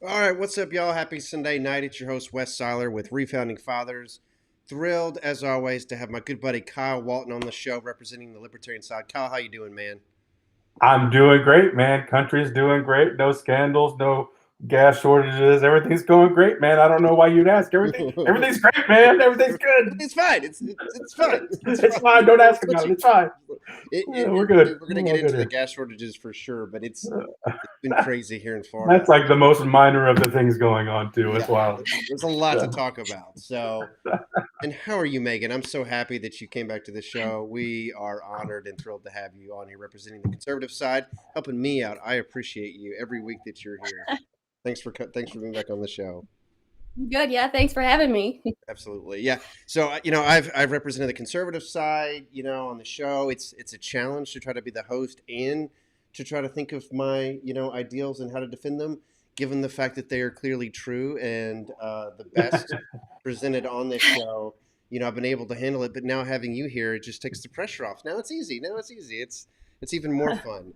All right, what's up, y'all? Happy Sunday night. It's your host, Wes Seiler with Refounding Fathers. Thrilled, as always, to have my good buddy Kyle Walton on the show representing the libertarian side. Kyle, how you doing, man? I'm doing great, man. Country's doing great. No scandals, no gas shortages. Everything's going great, man. I don't know why you'd ask. Everything's great, man. Everything's good. It's fine. It's fine. It's It's fine. fine. Don't ask about it. It's fine. We're We're good. going to We're get all good into the here. gas shortages for sure, but it's been crazy here in That's Florida. like the most minor of the things going on too. It's Yeah, wild. there's a lot to Yeah. talk about. So, and how are you, Megan? I'm so happy that you came back to the show. We are honored and thrilled to have you on here representing the conservative side, helping me out. I appreciate you every week that you're here. Thanks for being back on the show. Good, yeah. Thanks for having me. Absolutely, yeah. So I've represented the conservative side, on the show. It's a challenge to try to be the host and to try to think of my ideals and how to defend them, given the fact that they are clearly true and the best presented on this show. I've been able to handle it, but now having you here, it just takes the pressure off. Now it's easy. Now it's easy. It's even more fun,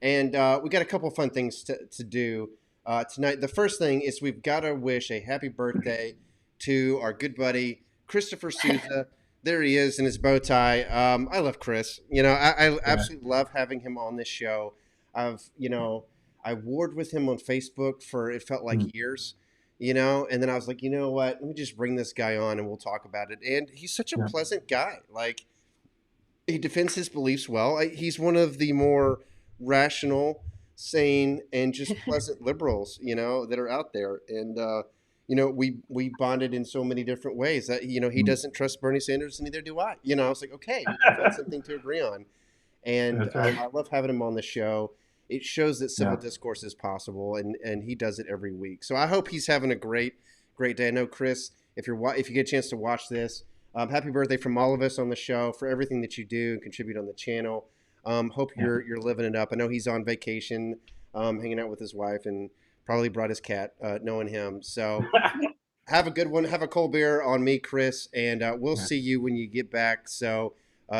and we got a couple fun things to do tonight. The first thing is we've got to wish a happy birthday to our good buddy Christopher Souza. There he is in his bow tie. I love Chris. I Yeah. absolutely love having him on this show. I warred with him on Facebook for it felt like Mm. years, and then I was like, you know what? Let me just bring this guy on and we'll talk about it. And he's such a Yeah. pleasant guy. Like he defends his beliefs well. He's one of the more rational, sane, and just pleasant liberals, that are out there. And we bonded in so many different ways. That he Mm. doesn't trust Bernie Sanders, and neither do I. I was like, okay, we can find something to agree on. And That's right. I love having him on the show. It shows that civil Yeah. discourse is possible, and he does it every week. So I hope he's having a great day. I know Chris, if you get a chance to watch this, happy birthday from all of us on the show for everything that you do and contribute on the channel. Hope Yeah. you're living it up. I know he's on vacation, hanging out with his wife, and probably brought his cat, knowing him. So have a good one. Have a cold beer on me, Chris, and we'll Yeah. see you when you get back. So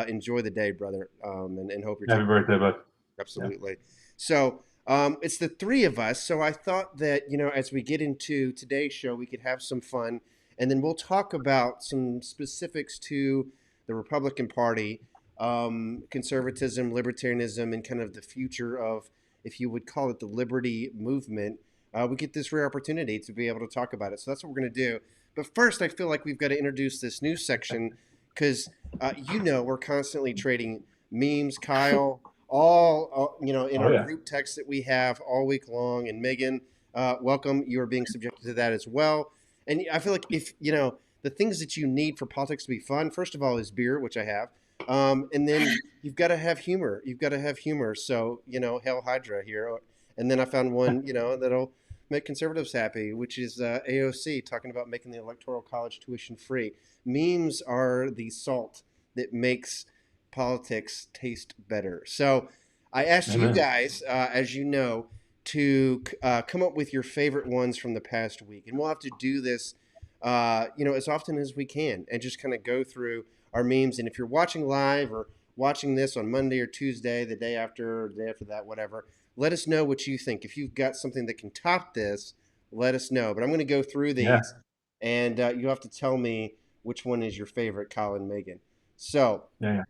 enjoy the day, brother, and hope you're Happy taking birthday, bud. Yeah. absolutely. So it's the three of us. So I thought that, as we get into today's show, we could have some fun. And then we'll talk about some specifics to the Republican Party, conservatism, libertarianism, and kind of the future of, if you would call it, the liberty movement. We get this rare opportunity to be able to talk about it. So that's what we're going to do. But first, I feel like we've got to introduce this new section because, we're constantly trading memes, Kyle, all in Oh our yeah. group text that we have all week long. And Megan, welcome. You are being subjected to that as well. And I feel like if the things that you need for politics to be fun, first of all, is beer, which I have, and then you've got to have humor. You've got to have humor. So Hail Hydra here. And then I found one that'll make conservatives happy, which is AOC talking about making the Electoral College tuition free. Memes are the salt that makes politics taste better. So I asked you Amen. guys, as you know, to come up with your favorite ones from the past week, and we'll have to do this, as often as we can, and just kind of go through our memes. And if you're watching live or watching this on Monday or Tuesday, the day after, or the day after that, whatever, let us know what you think. If you've got something that can top this, let us know. But I'm going to go through Yeah. these, and you have to tell me which one is your favorite, Colin, Megan. So Yeah. Yeah.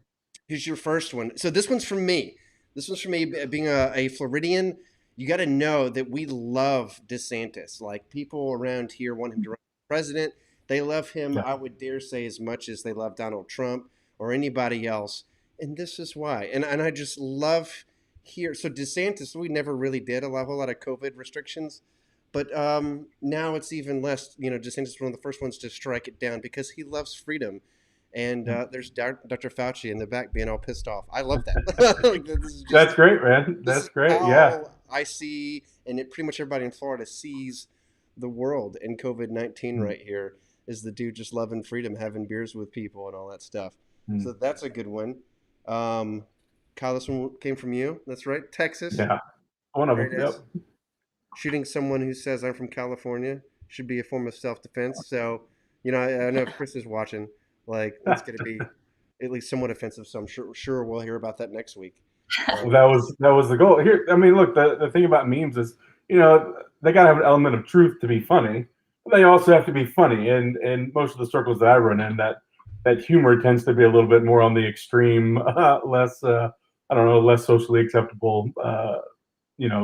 here's your first one. So this one's from me. This one's from me being a Floridian. You got to know that we love DeSantis. Like people around here want him to run for president. They love him, Yeah. I would dare say, as much as they love Donald Trump or anybody else. And this is why. And I just love here. So DeSantis, we never really did a whole lot of COVID restrictions. But now it's even less. DeSantis is one of the first ones to strike it down because he loves freedom. And Yeah. there's Dr. Fauci in the back being all pissed off. I love that. Like, That's great, man. this That's is great. Yeah. how I see, and pretty much everybody in Florida sees the world in COVID-19 Mm. right here. Is the dude just loving freedom, having beers with people, and all that stuff. Mm. So that's a good one. Kyle, this one came from you. That's right, Texas. Yeah. One of There them. it Yep. is. Shooting someone who says I'm from California should be a form of self-defense. So, I know if Chris is watching, like that's going to be at least somewhat offensive. So I'm sure we'll hear about that next week. Well, that was the goal. Here, I mean, look, the thing about memes is, you know, they got to have an element of truth to be funny, but they also have to be funny. And most of the circles that I run in, that humor tends to be a little bit more on the extreme, less I don't know, less socially acceptable,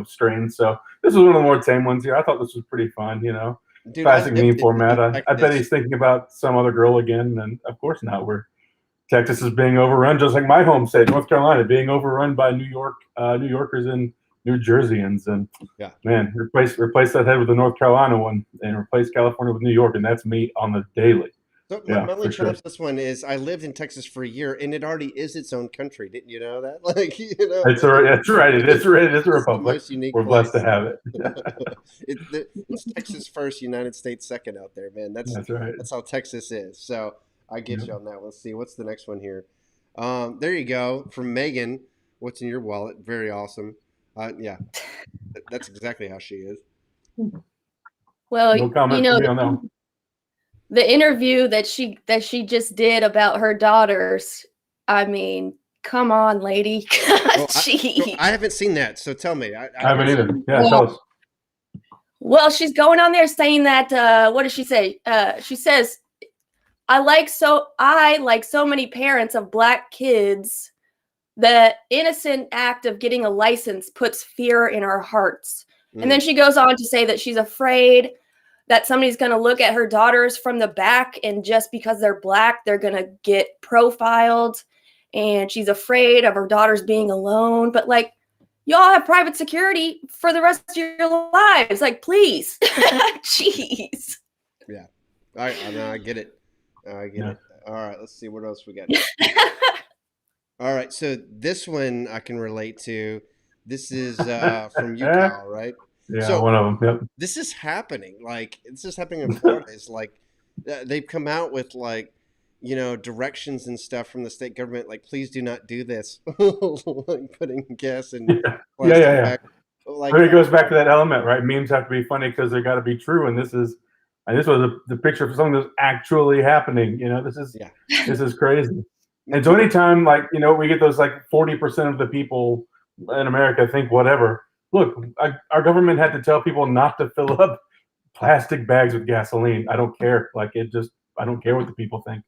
strain. So this was one of the more tame ones here. I thought this was pretty fun. Dude, I Classic meme lived format. in I bet Texas. he's thinking about some other girl again, and of course not. Texas is being overrun, just like my home state, North Carolina, being overrun by New Yorkers and New Jerseyans. And Yeah. man, replace that head with the North Carolina one, and replace California with New York, and that's me on the daily. So Yeah, my only for sure. challenge this one is I lived in Texas for a year, and it already is its own country. Didn't you know that? Like, That's right. It is a it's the republic. most unique We're blessed to place. have it. It's Texas first, United States second out there, man. That's right. That's how Texas is. So I get Yeah. you on that. Let's see. What's the next one here? There you go. From Megan. What's in your wallet? Very awesome. Yeah, that's exactly how she is. Well, No comment from me on that one. the interview that she just did about her daughters, I mean, come on, lady. Oh, Jeez. I haven't seen that, so tell me. I haven't either. Yeah, tell us. Well, she's going on there saying that what does she say? She says, I like so many parents of black kids, the innocent act of getting a license puts fear in our hearts. And then she goes on to say that she's afraid that somebody's going to look at her daughters from the back, and just because they're black, they're going to get profiled. And she's afraid of her daughters being alone. But like, y'all have private security for the rest of your lives. Like, please. Jeez. Yeah. I get it. I get it. All right. Let's see what else we got. All right. So this one I can relate to. This is from Utah, right? Yeah, so one of them. Yep. This is happening. Like, this is happening in Florida. It's like they've come out with like, directions and stuff from the state government. Like, please do not do this. Like putting gas in. Yeah. Like, but it goes back to that element, right? Memes have to be funny because they got to be true. And this was the picture of something that's actually happening. This is crazy. And so anytime, like, we get those like 40% of the people in America think whatever. Look, our government had to tell people not to fill up plastic bags with gasoline. I don't care. Like, I don't care what the people think.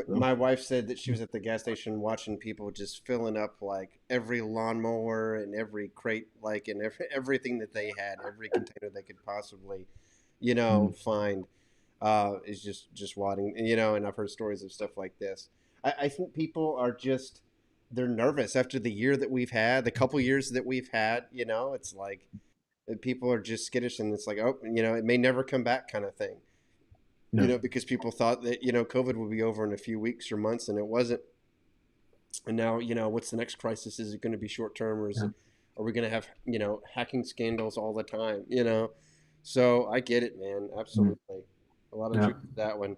My wife said that she was at the gas station watching people just filling up like every lawnmower and every crate, like, and everything that they had, every container they could possibly, find, is just wadding, and I've heard stories of stuff like this. I think people are they're nervous after the year that we've had, the couple years that we've had, it's like people are just skittish, and it's like, oh, it may never come back kind of thing. Because people thought that, COVID would be over in a few weeks or months, and it wasn't. And now, what's the next crisis? Is it going to be short term, or are we going to have, hacking scandals all the time, So I get it, man. Absolutely. A lot of truth to that one.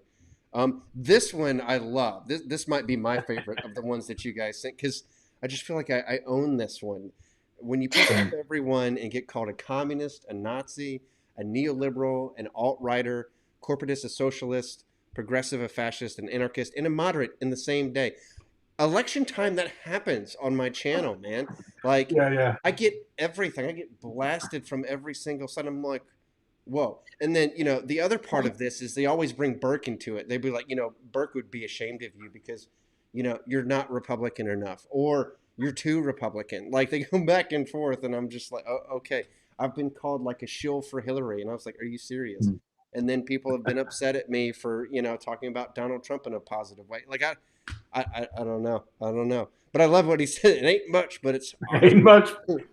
This one I love. This might be my favorite of the ones that you guys think, because I just feel like I own this one. When you pick up everyone and get called a communist, a Nazi, a neoliberal, an alt-righter, corporatist, a socialist, progressive, a fascist, an anarchist, and a moderate in the same day. Election time, that happens on my channel, man. Like, I get everything. I get blasted from every single side. I'm like, whoa. And then, the other part of this is they always bring Burke into it. They'd be like, Burke would be ashamed of you because, you're not Republican enough, or you're too Republican. Like, they go back and forth, and I'm just like, oh, okay. I've been called like a shill for Hillary. And I was like, are you serious? And then people have been upset at me for, talking about Donald Trump in a positive way. Like, I don't know. But I love what he said. It ain't much, but it's honest. Ain't much,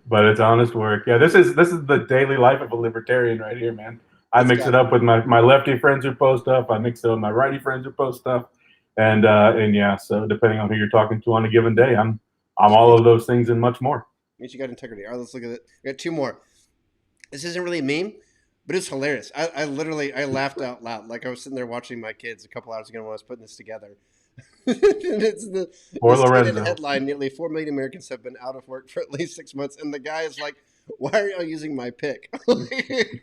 but it's honest work. Yeah, this is the daily life of a libertarian right here, man. I mix it up with my lefty friends who post stuff. I mix it with my righty friends who post stuff. And yeah, so depending on who you're talking to on a given day, I'm all of those things and much more. Means you got integrity. All right, let's look at it. We got two more. This isn't really a meme, but it's hilarious. I literally laughed out loud. Like, I was sitting there watching my kids a couple hours ago when I was putting this together. And it's the headline: nearly 4 million Americans have been out of work for at least 6 months. And the guy is like, "Why are y'all using my pic?" Delete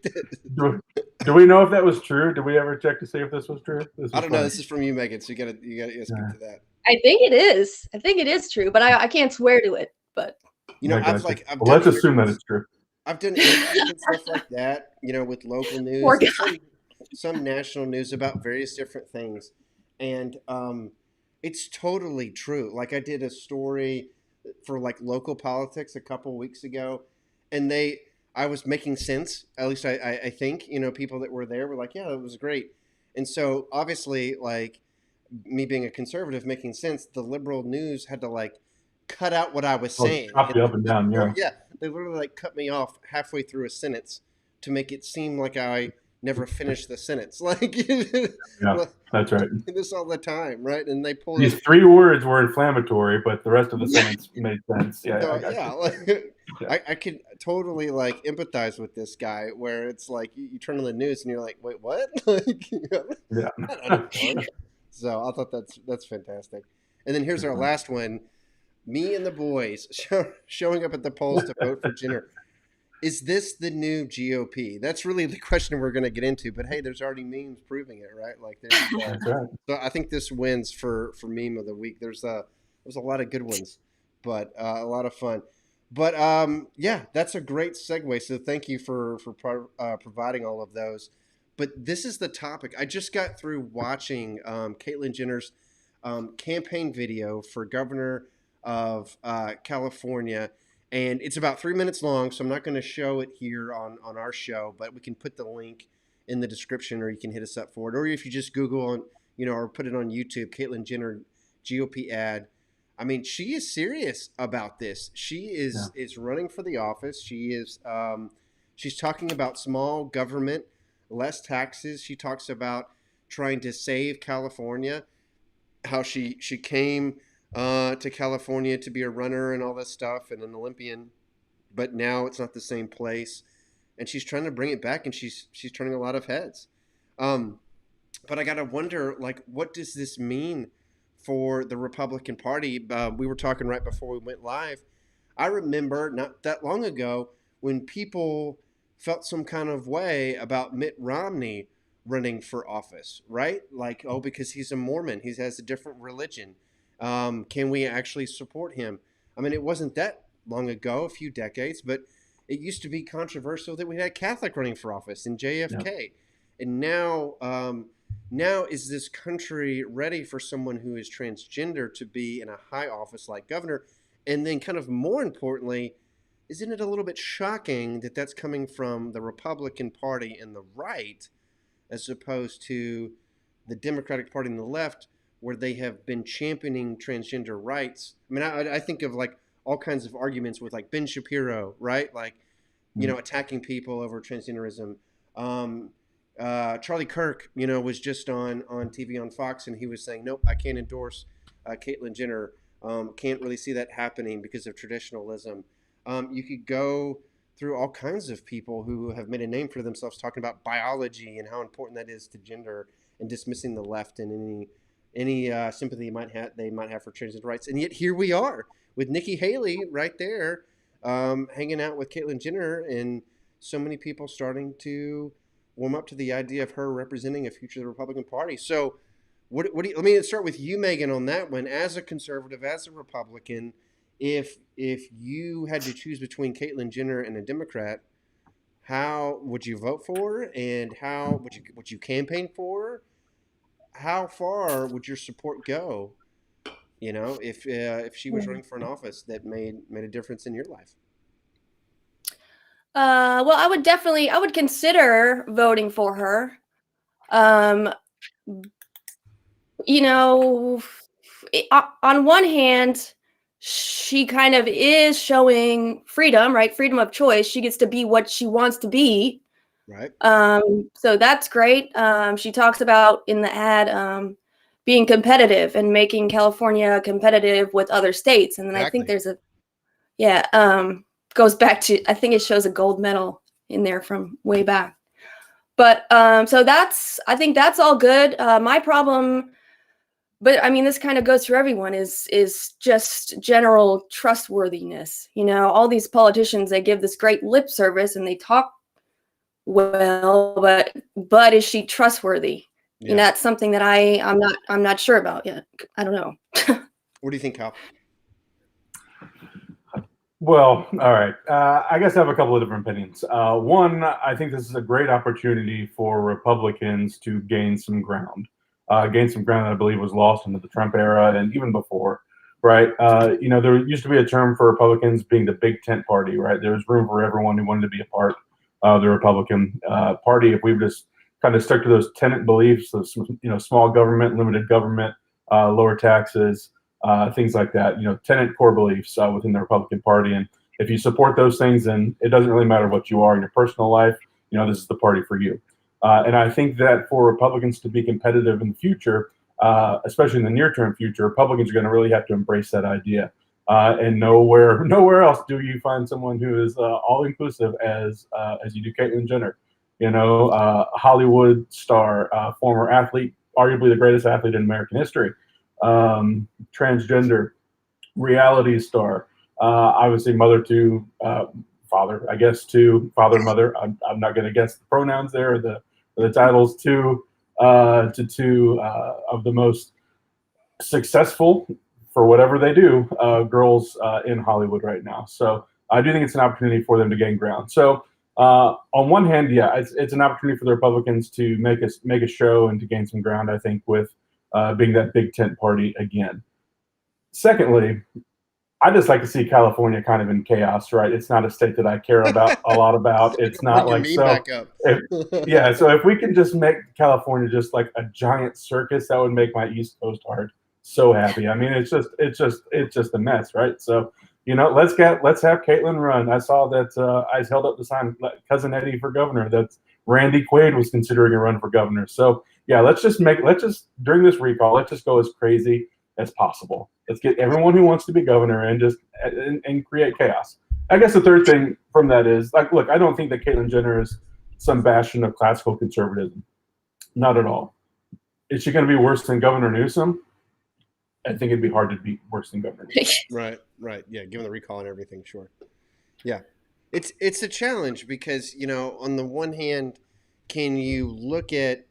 it. Do we know if that was true? Did we ever check to see if this was true? I don't know. This is from you, Megan. So you gotta skip to that. I think it is. I think it is true, but I can't swear to it. But I've let's assume that it's true. I've done interviews and stuff like that, you know, with local news and some national news about various different things. And it's totally true. Like I did a story for like local politics a couple weeks ago, and I was making sense. At least I think, you know, people that were there were like, yeah, it was great. And so obviously, like me being a conservative making sense, the liberal news had to like cut out what I was saying. Chop you up and down, yeah. Yeah, they literally like cut me off halfway through a sentence to make it seem like I never finished the sentence. Like, yeah, that's right. This all the time, right? And they pull these 3 words were inflammatory, but the rest of the sentence made sense. Yeah, so, I could totally like empathize with this guy, where it's like you turn on the news and you're like, wait, what? Like, yeah. So I thought that's fantastic. And then here's our last one. Me and the boys showing up at the polls to vote for Jenner. Is this the new GOP? That's really the question we're going to get into. But hey, there's already memes proving it, right? Like, so I think this wins for meme of the week. There's a lot of good ones, but a lot of fun. But yeah, that's a great segue. So thank you for providing all of those. But this is the topic. I just got through watching Caitlyn Jenner's campaign video for governor of California, and it's about 3 minutes long, so I'm not going to show it here on our show, but we can put the link in the description, or you can hit us up for it, or if you just Google on, you know, or put it on YouTube, Caitlyn Jenner GOP ad. I mean, she is serious about this. She is running for the office. She is she's talking about small government, less taxes. She talks about trying to save California, how she came to California to be a runner and all this stuff and an Olympian, but now it's not the same place, and she's trying to bring it back, and she's turning a lot of heads. But I gotta wonder, like, what does this mean for the Republican Party? We were talking right before we went live. I remember not that long ago when people felt some kind of way about Mitt Romney running for office, right? Like, oh, because he's a Mormon, he has a different religion. Can we actually support him? I mean, it wasn't that long ago, a few decades, but it used to be controversial that we had a Catholic running for office in JFK. Yeah. And now is this country ready for someone who is transgender to be in a high office like governor? And then kind of more importantly, isn't it a little bit shocking that that's coming from the Republican Party and the right, as opposed to the Democratic Party and the left, where they have been championing transgender rights? I mean, I think of like all kinds of arguments with like Ben Shapiro, right? Like, you know, attacking people over transgenderism. Charlie Kirk, you know, was just on TV on Fox, and he was saying, nope, I can't endorse Caitlyn Jenner. Can't really see that happening because of traditionalism. You could go through all kinds of people who have made a name for themselves talking about biology and how important that is to gender, and dismissing the left and any sympathy they might have for transgender rights. And yet here we are with Nikki Haley right there, hanging out with Caitlyn Jenner, and so many people starting to warm up to the idea of her representing a future of the Republican Party. So what do you, let me start with you, Megan, on that one. As a conservative, as a Republican, if you had to choose between Caitlyn Jenner and a Democrat, how would you vote for her, and how would you campaign for her? How far would your support go, you know, if she was running for an office that made a difference in your life? Well, I would consider voting for her. You know, on one hand, she kind of is showing freedom, right? Freedom of choice. She gets to be what she wants to be. Right. So that's great. She talks about in the ad being competitive and making California competitive with other states. And then exactly. I think there's goes back to, I think it shows a gold medal in there from way back. But so I think that's all good. My problem, but I mean, this kind of goes for everyone, is just general trustworthiness. You know, all these politicians, they give this great lip service and they talk well, but is she trustworthy? Yeah. You know, that's something that I'm not sure about yet. I don't know. What do you think, Kyle? Well, all right. I guess I have a couple of different opinions. One, I think this is a great opportunity for Republicans to gain some ground. Gain some ground that I believe was lost into the Trump era and even before, right? There used to be a term for Republicans being the big tent party, right? There was room for everyone who wanted to be a part of the Republican Party. If we just kind of stuck to those tenant beliefs of, small government, limited government, lower taxes, things like that, tenant core beliefs within the Republican Party. And if you support those things, then it doesn't really matter what you are in your personal life. This is the party for you. And I think that for Republicans to be competitive in the future, especially in the near-term future, Republicans are going to really have to embrace that idea. And nowhere else do you find someone who is all-inclusive as you do Caitlyn Jenner, Hollywood star, former athlete, arguably the greatest athlete in American history. Transgender, reality star, obviously mother to father, I guess, to father, mother. I'm not going to guess the pronouns there, or the titles, to two of the most successful, for whatever they do, girls in Hollywood right now. So I do think it's an opportunity for them to gain ground. So on one hand, yeah, it's an opportunity for the Republicans to make a show and to gain some ground, I think, with being that big tent party again. Secondly, I just like to see California kind of in chaos, right? It's not a state that I care about a lot about. It's not like so. So if we can just make California just like a giant circus, that would make my East Coast heart so happy. I mean, it's just a mess, right? So let's have Caitlyn run. I saw that I held up the sign, Cousin Eddie for governor. That Randy Quaid was considering a run for governor. So yeah, let's just during this recall, let's just go as crazy as possible. Let's get everyone who wants to be governor and create chaos. I guess the third thing from that is, look, I don't think that Caitlyn Jenner is some bastion of classical conservatism. Not at all. Is she going to be worse than Governor Newsom? I think it'd be hard to be worse than Governor Newsom. Right. Yeah, given the recall and everything, sure. Yeah. It's a challenge because, on the one hand, can you look at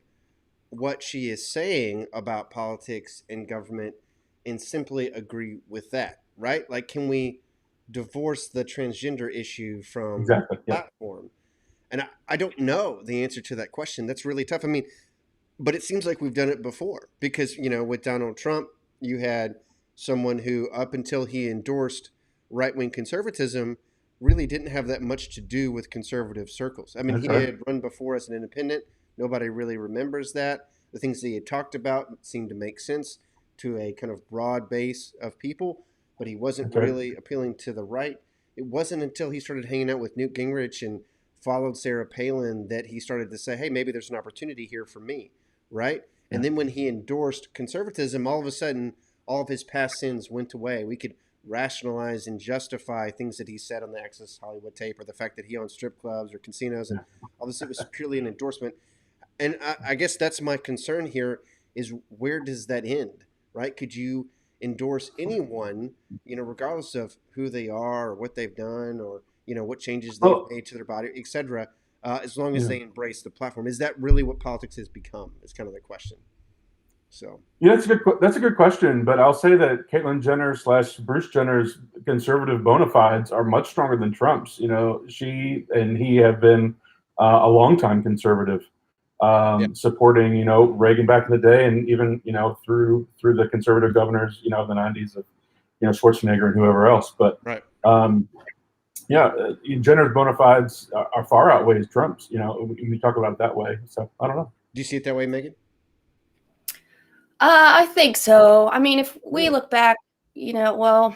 what she is saying about politics and government and simply agree with that, right? Like, can we divorce the transgender issue from the platform? And I don't know the answer to that question. That's really tough. I mean, but it seems like we've done it before because, with Donald Trump, you had someone who, up until he endorsed right-wing conservatism, really didn't have that much to do with conservative circles. I mean, he had run before as an independent. Nobody really remembers that. The things that he had talked about seemed to make sense to a kind of broad base of people, but he wasn't really appealing to the right. It wasn't until he started hanging out with Newt Gingrich and followed Sarah Palin that he started to say, hey, maybe there's an opportunity here for me, right? Yeah. And then when he endorsed conservatism, all of a sudden, all of his past sins went away. We could rationalize and justify things that he said on the Access Hollywood tape, or the fact that he owned strip clubs or casinos, and all this. It was purely an endorsement. And I guess that's my concern here is, where does that end, right? Could you endorse anyone, regardless of who they are or what they've done or, what changes they've made to their body, et cetera, as long as they embrace the platform? Is that really what politics has become? Is kind of the question. So that's a good question, but I'll say that Caitlyn Jenner / Bruce Jenner's conservative bona fides are much stronger than Trump's. She and he have been a longtime conservative, supporting Reagan back in the day, and even through the conservative governors of the 90s of Schwarzenegger and whoever else. But Jenner's bona fides are far outweighs Trump's. We talk about it that way. So I don't know. Do you see it that way, Megan? I think so. I mean, if we look back, Martin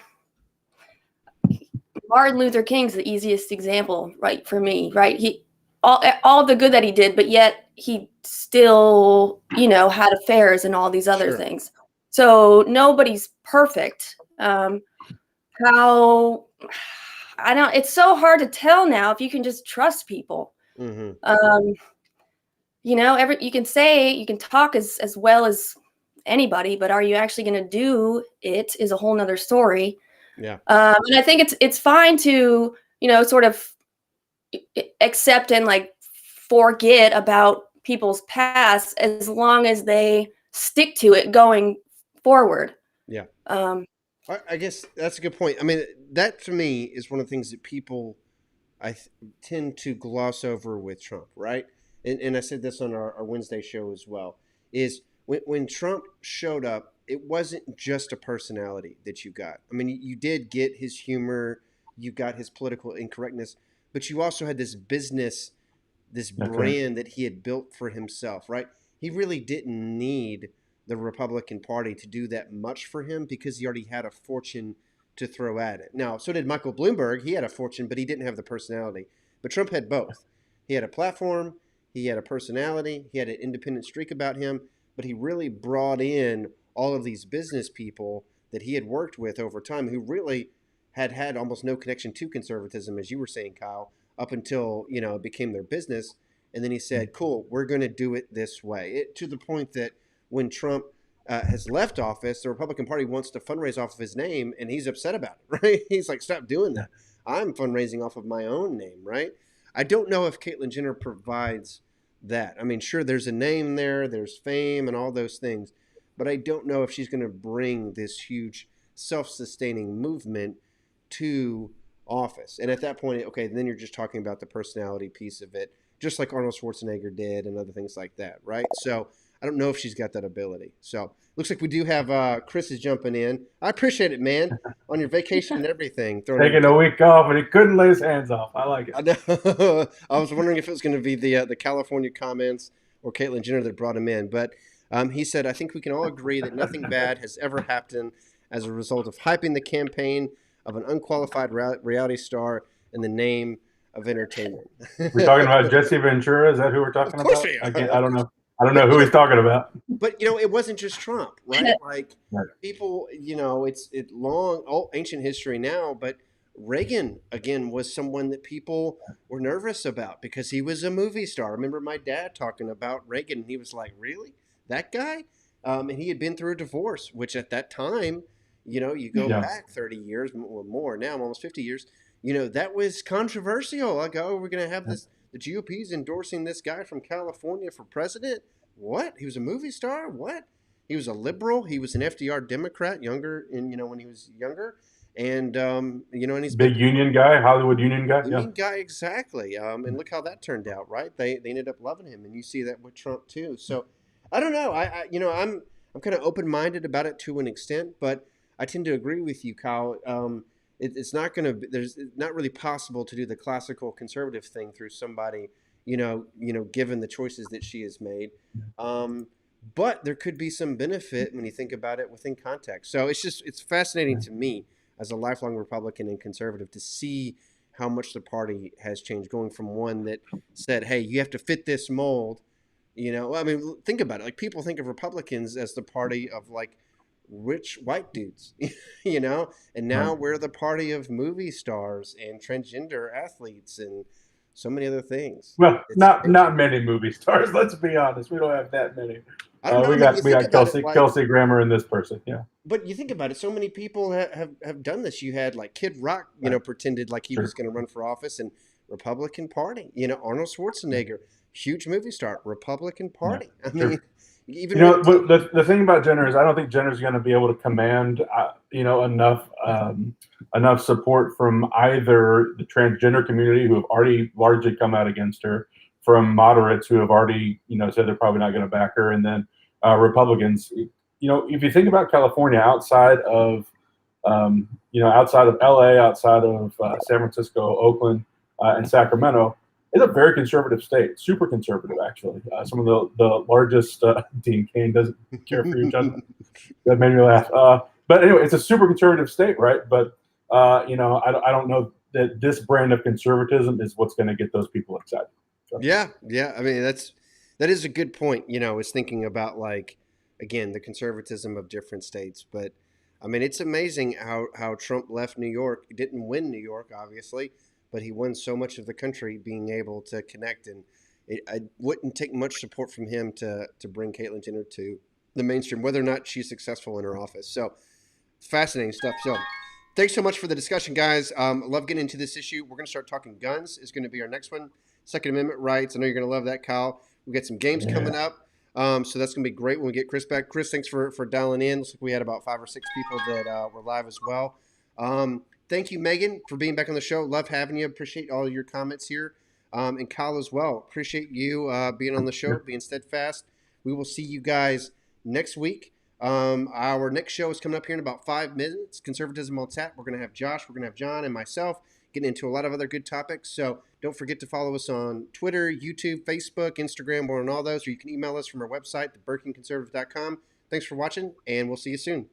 Luther King's the easiest example, right, for me, right? He all the good that he did, but yet he still, had affairs and all these other things. So nobody's perfect. It's so hard to tell now if you can just trust people. Mm-hmm. You can talk as well as anybody, but are you actually going to do it is a whole nother story. Yeah. And I think it's fine to, sort of accept and forget about people's past as long as they stick to it going forward. Yeah. I guess that's a good point. I mean, that to me is one of the things that people tend to gloss over with Trump, right? And I said this on our Wednesday show as well, is when Trump showed up, it wasn't just a personality that you got. I mean, you did get his humor, you got his political incorrectness, but you also had this business, this brand that he had built for himself, right? He really didn't need the Republican Party to do that much for him because he already had a fortune to throw at it. Now, so did Michael Bloomberg. He had a fortune, but he didn't have the personality. But Trump had both. He had a platform, he had a personality, he had an independent streak about him, but he really brought in all of these business people that he had worked with over time who really had almost no connection to conservatism, as you were saying, Kyle, up until, it became their business. And then he said, cool, we're going to do it this way. To the point that when Trump has left office, the Republican Party wants to fundraise off of his name, and he's upset about it, right? He's like, stop doing that. I'm fundraising off of my own name, right? I don't know if Caitlyn Jenner provides that. I mean, sure, there's a name there, there's fame and all those things, but I don't know if she's going to bring this huge self-sustaining movement to office. And at that point, okay, then you're just talking about the personality piece of it, just like Arnold Schwarzenegger did and other things like that, right? So I don't know if she's got that ability. So looks like we do have Chris is jumping in. I appreciate it, man, on your vacation and everything. Taking a week off, and he couldn't lay his hands off. I like it. I know. I was wondering if it was going to be the California comments or Caitlyn Jenner that brought him in. But he said, I think we can all agree that nothing bad has ever happened as a result of hyping the campaign of an unqualified reality star in the name of entertainment. We're talking about Jesse Ventura. Is that who we're talking about? Of course we are. I don't know. I don't know who he's talking about. But, it wasn't just Trump, right? Like, people, it's long, ancient history now, but Reagan, again, was someone that people were nervous about because he was a movie star. I remember my dad talking about Reagan, and he was like, really? That guy? And he had been through a divorce, which at that time, you go back 30 years or more now, almost 50 years, that was controversial. Like, oh, we're going to have this. The GOP's endorsing this guy from California for president. What? He was a movie star? What? He was a liberal. He was an FDR Democrat, younger, when he was younger. And, and he's big union guy, Hollywood union guy. Union guy, exactly. And look how that turned out, right? They ended up loving him. And you see that with Trump, too. So I don't know. I'm kind of open-minded about it to an extent, but I tend to agree with you, Kyle. It's not going to. There's not really possible to do the classical conservative thing through somebody, given the choices that she has made. But there could be some benefit when you think about it within context. So it's fascinating to me as a lifelong Republican and conservative to see how much the party has changed, going from one that said, "Hey, you have to fit this mold." I mean, think about it. Like, people think of Republicans as the party of like rich white dudes, and now we're the party of movie stars and transgender athletes and so many other things. Well, not many movie stars. Let's be honest. We don't have that many. We got Kelsey Grammer and this person. Yeah. But you think about it, so many people have done this. You had like Kid Rock, pretended like he was going to run for office, and Republican Party. Arnold Schwarzenegger, huge movie star, Republican Party. I mean, even the thing about Jenner is I don't think Jenner's going to be able to command enough support from either the transgender community, who have already largely come out against her, from moderates who have already said they're probably not going to back her, and then Republicans. If you think about California, outside of outside of LA, outside of San Francisco, Oakland, and Sacramento, it's a very conservative state, super conservative, actually. Some of the largest, Dean Cain doesn't care for your judgment. That made me laugh. But anyway, it's a super conservative state, right? But, I don't know that this brand of conservatism is what's going to get those people excited. So. Yeah. I mean, that is a good point, is thinking about, like, again, the conservatism of different states. But, I mean, it's amazing how Trump left New York. He didn't win New York, obviously, but he won so much of the country being able to connect. And it wouldn't take much support from him to bring Caitlyn Jenner to the mainstream, whether or not she's successful in her office. So fascinating stuff. So thanks so much for the discussion, guys. I love getting into this issue. We're going to start talking guns is going to be our next one. Second Amendment rights. I know you're going to love that, Kyle. We've got some games coming up. So that's going to be great when we get Chris back. Chris, thanks for dialing in. Looks like we had about 5 or 6 people that were live as well. Thank you, Megan, for being back on the show. Love having you. Appreciate all your comments here. And Kyle as well. Appreciate you being on the show, being steadfast. We will see you guys next week. Our next show is coming up here in about 5 minutes. Conservatism on Tap. We're going to have Josh, we're going to have John, and myself getting into a lot of other good topics. So don't forget to follow us on Twitter, YouTube, Facebook, Instagram. We're on all those. Or you can email us from our website, theberkingconservative.com. Thanks for watching, and we'll see you soon.